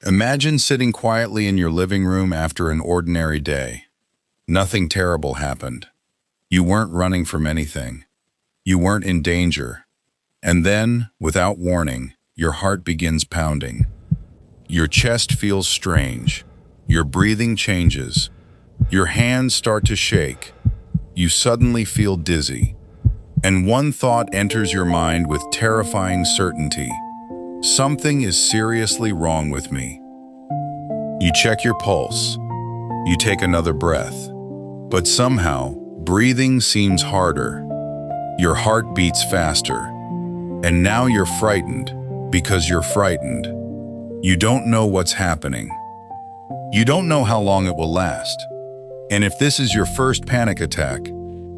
Imagine sitting quietly in your living room after an ordinary day. Nothing terrible happened. You weren't running from anything. You weren't in danger. And then, without warning, your heart begins pounding. Your chest feels strange. Your breathing changes. Your hands start to shake. You suddenly feel dizzy. And one thought enters your mind with terrifying certainty. Something is seriously wrong with me. You check your pulse. You take another breath. But somehow, breathing seems harder. Your heart beats faster. And now you're frightened because you're frightened. You don't know what's happening. You don't know how long it will last. And if this is your first panic attack,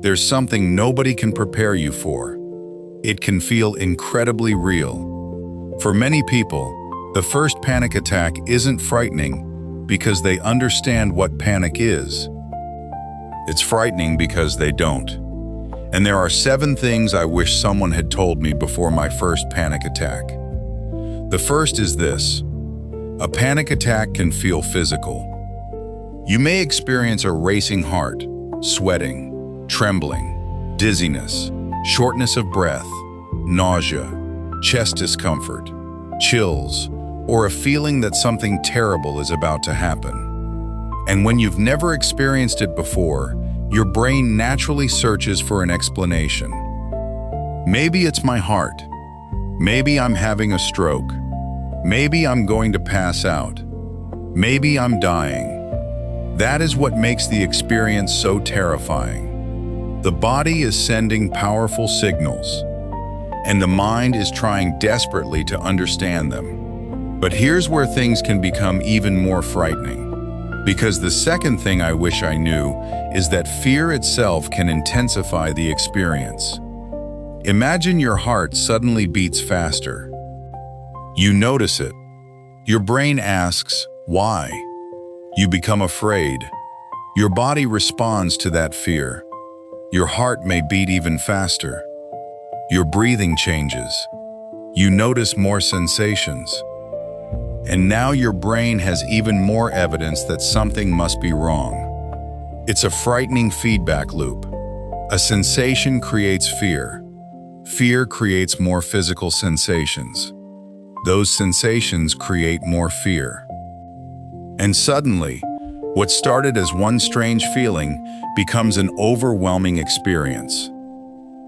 there's something nobody can prepare you for. It can feel incredibly real. For many people, the first panic attack isn't frightening because they understand what panic is. It's frightening because they don't. And there are 7 things I wish someone had told me before my first panic attack. The first is this: a panic attack can feel physical. You may experience a racing heart, sweating, trembling, dizziness, shortness of breath, nausea, chest discomfort, chills, or a feeling that something terrible is about to happen. And when you've never experienced it before, your brain naturally searches for an explanation. Maybe it's my heart. Maybe I'm having a stroke. Maybe I'm going to pass out. Maybe I'm dying. That is what makes the experience so terrifying. The body is sending powerful signals, and the mind is trying desperately to understand them. But here's where things can become even more frightening. Because the second thing I wish I knew is that fear itself can intensify the experience. Imagine your heart suddenly beats faster. You notice it. Your brain asks, why? You become afraid. Your body responds to that fear. Your heart may beat even faster. Your breathing changes. You notice more sensations. And now your brain has even more evidence that something must be wrong. It's a frightening feedback loop. A sensation creates fear. Fear creates more physical sensations. Those sensations create more fear. And suddenly, what started as one strange feeling becomes an overwhelming experience.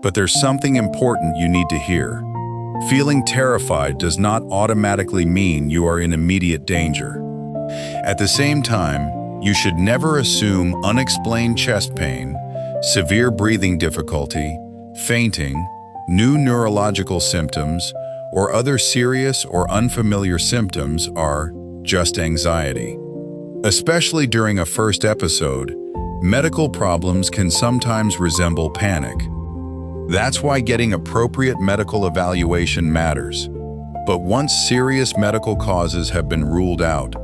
But there's something important you need to hear. Feeling terrified does not automatically mean you are in immediate danger. At the same time, you should never assume unexplained chest pain, severe breathing difficulty, fainting, new neurological symptoms, or other serious or unfamiliar symptoms are just anxiety. Especially during a first episode, medical problems can sometimes resemble panic. That's why getting appropriate medical evaluation matters. But once serious medical causes have been ruled out,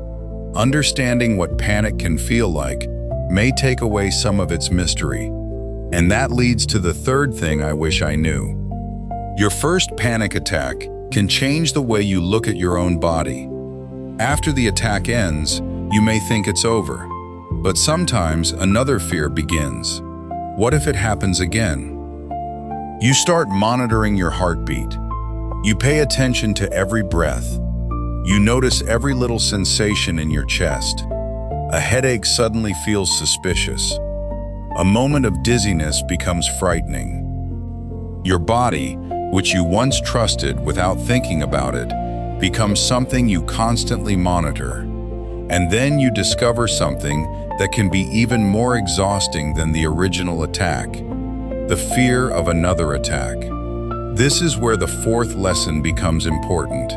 understanding what panic can feel like may take away some of its mystery. And that leads to the third thing I wish I knew. Your first panic attack can change the way you look at your own body. After the attack ends, you may think it's over. But sometimes another fear begins. What if it happens again? You start monitoring your heartbeat. You pay attention to every breath. You notice every little sensation in your chest. A headache suddenly feels suspicious. A moment of dizziness becomes frightening. Your body, which you once trusted without thinking about it, becomes something you constantly monitor. And then you discover something that can be even more exhausting than the original attack: the fear of another attack. This is where the fourth lesson becomes important.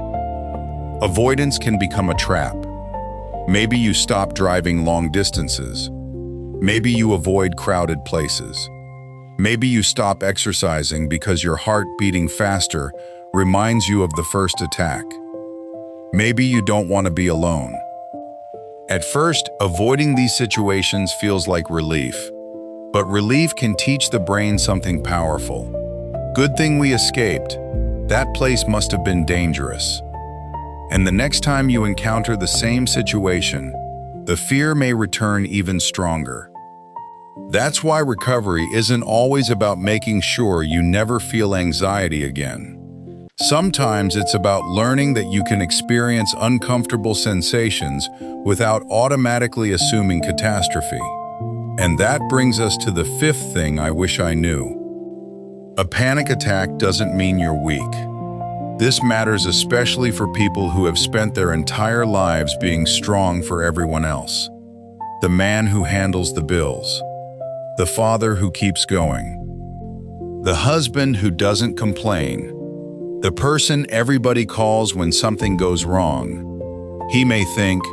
Avoidance can become a trap. Maybe you stop driving long distances. Maybe you avoid crowded places. Maybe you stop exercising because your heart beating faster reminds you of the first attack. Maybe you don't want to be alone. At first, avoiding these situations feels like relief. But relief can teach the brain something powerful. Good thing we escaped. That place must have been dangerous. And the next time you encounter the same situation, the fear may return even stronger. That's why recovery isn't always about making sure you never feel anxiety again. Sometimes it's about learning that you can experience uncomfortable sensations without automatically assuming catastrophe. And that brings us to the fifth thing I wish I knew. A panic attack doesn't mean you're weak. This matters especially for people who have spent their entire lives being strong for everyone else. The man who handles the bills. The father who keeps going. The husband who doesn't complain. The person everybody calls when something goes wrong. He may think,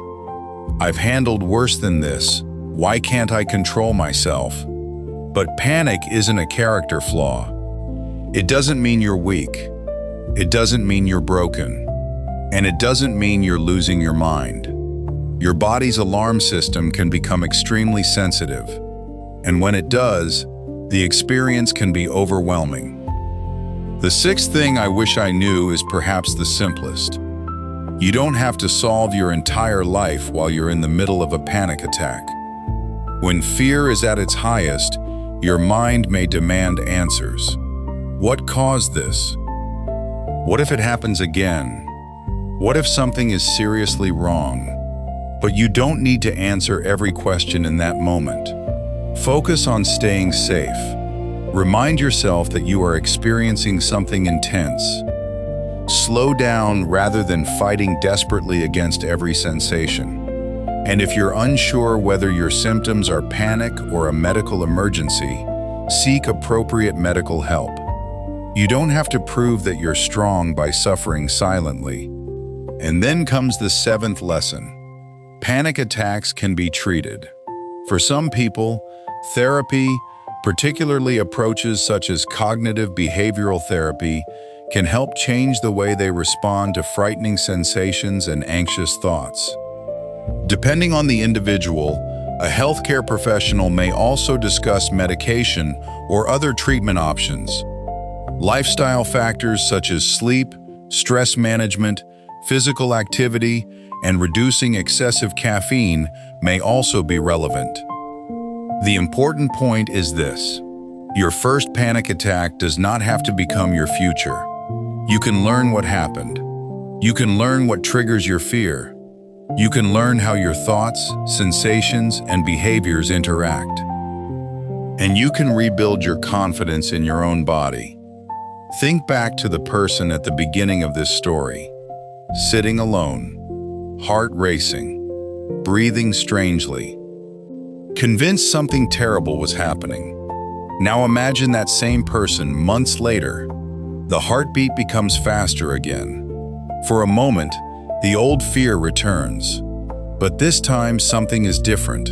"I've handled worse than this. Why can't I control myself?" But panic isn't a character flaw. It doesn't mean you're weak. It doesn't mean you're broken. And it doesn't mean you're losing your mind. Your body's alarm system can become extremely sensitive. And when it does, the experience can be overwhelming. The sixth thing I wish I knew is perhaps the simplest. You don't have to solve your entire life while you're in the middle of a panic attack. When fear is at its highest, your mind may demand answers. What caused this? What if it happens again? What if something is seriously wrong? But you don't need to answer every question in that moment. Focus on staying safe. Remind yourself that you are experiencing something intense. Slow down rather than fighting desperately against every sensation. And if you're unsure whether your symptoms are panic or a medical emergency, seek appropriate medical help. You don't have to prove that you're strong by suffering silently. And then comes the seventh lesson. Panic attacks can be treated. For some people, therapy, particularly approaches such as cognitive behavioral therapy, can help change the way they respond to frightening sensations and anxious thoughts. Depending on the individual, a healthcare professional may also discuss medication or other treatment options. Lifestyle factors such as sleep, stress management, physical activity, and reducing excessive caffeine may also be relevant. The important point is this. Your first panic attack does not have to become your future. You can learn what happened. You can learn what triggers your fear. You can learn how your thoughts, sensations, and behaviors interact. And you can rebuild your confidence in your own body. Think back to the person at the beginning of this story, sitting alone, heart racing, breathing strangely, convinced something terrible was happening. Now imagine that same person months later. The heartbeat becomes faster again. For a moment, the old fear returns, but this time something is different.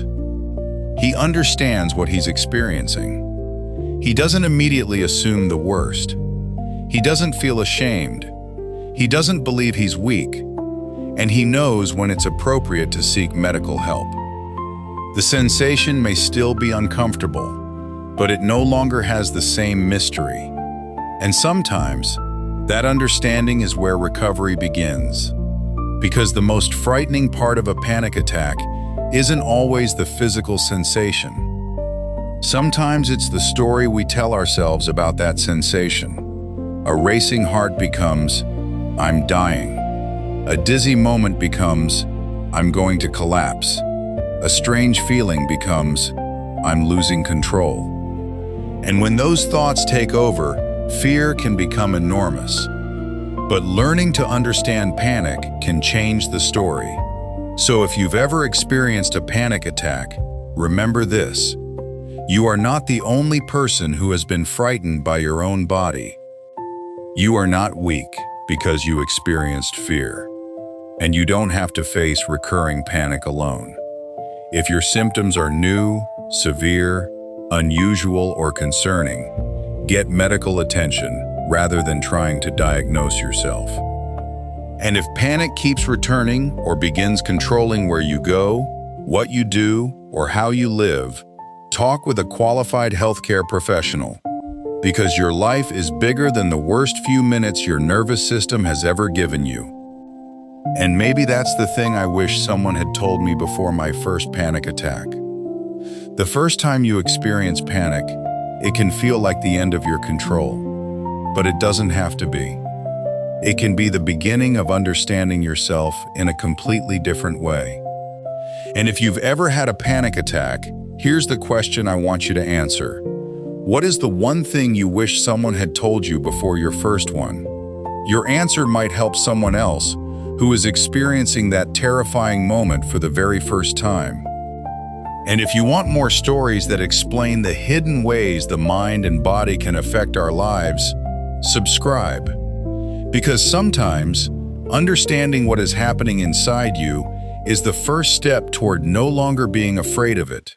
He understands what he's experiencing. He doesn't immediately assume the worst. He doesn't feel ashamed. He doesn't believe he's weak, and he knows when it's appropriate to seek medical help. The sensation may still be uncomfortable, but it no longer has the same mystery. And sometimes, that understanding is where recovery begins. Because the most frightening part of a panic attack isn't always the physical sensation. Sometimes it's the story we tell ourselves about that sensation. A racing heart becomes, "I'm dying." A dizzy moment becomes, "I'm going to collapse." A strange feeling becomes, "I'm losing control." And when those thoughts take over, fear can become enormous. But learning to understand panic can change the story. So if you've ever experienced a panic attack, remember this. You are not the only person who has been frightened by your own body. You are not weak because you experienced fear. And you don't have to face recurring panic alone. If your symptoms are new, severe, unusual, or concerning, get medical attention rather than trying to diagnose yourself. And if panic keeps returning or begins controlling where you go, what you do, or how you live, talk with a qualified healthcare professional. Because your life is bigger than the worst few minutes your nervous system has ever given you. And maybe that's the thing I wish someone had told me before my first panic attack. The first time you experience panic, it can feel like the end of your control, but it doesn't have to be. It can be the beginning of understanding yourself in a completely different way. And if you've ever had a panic attack, here's the question I want you to answer. What is the one thing you wish someone had told you before your first one? Your answer might help someone else who is experiencing that terrifying moment for the very first time. And if you want more stories that explain the hidden ways the mind and body can affect our lives, subscribe. Because sometimes, understanding what is happening inside you is the first step toward no longer being afraid of it.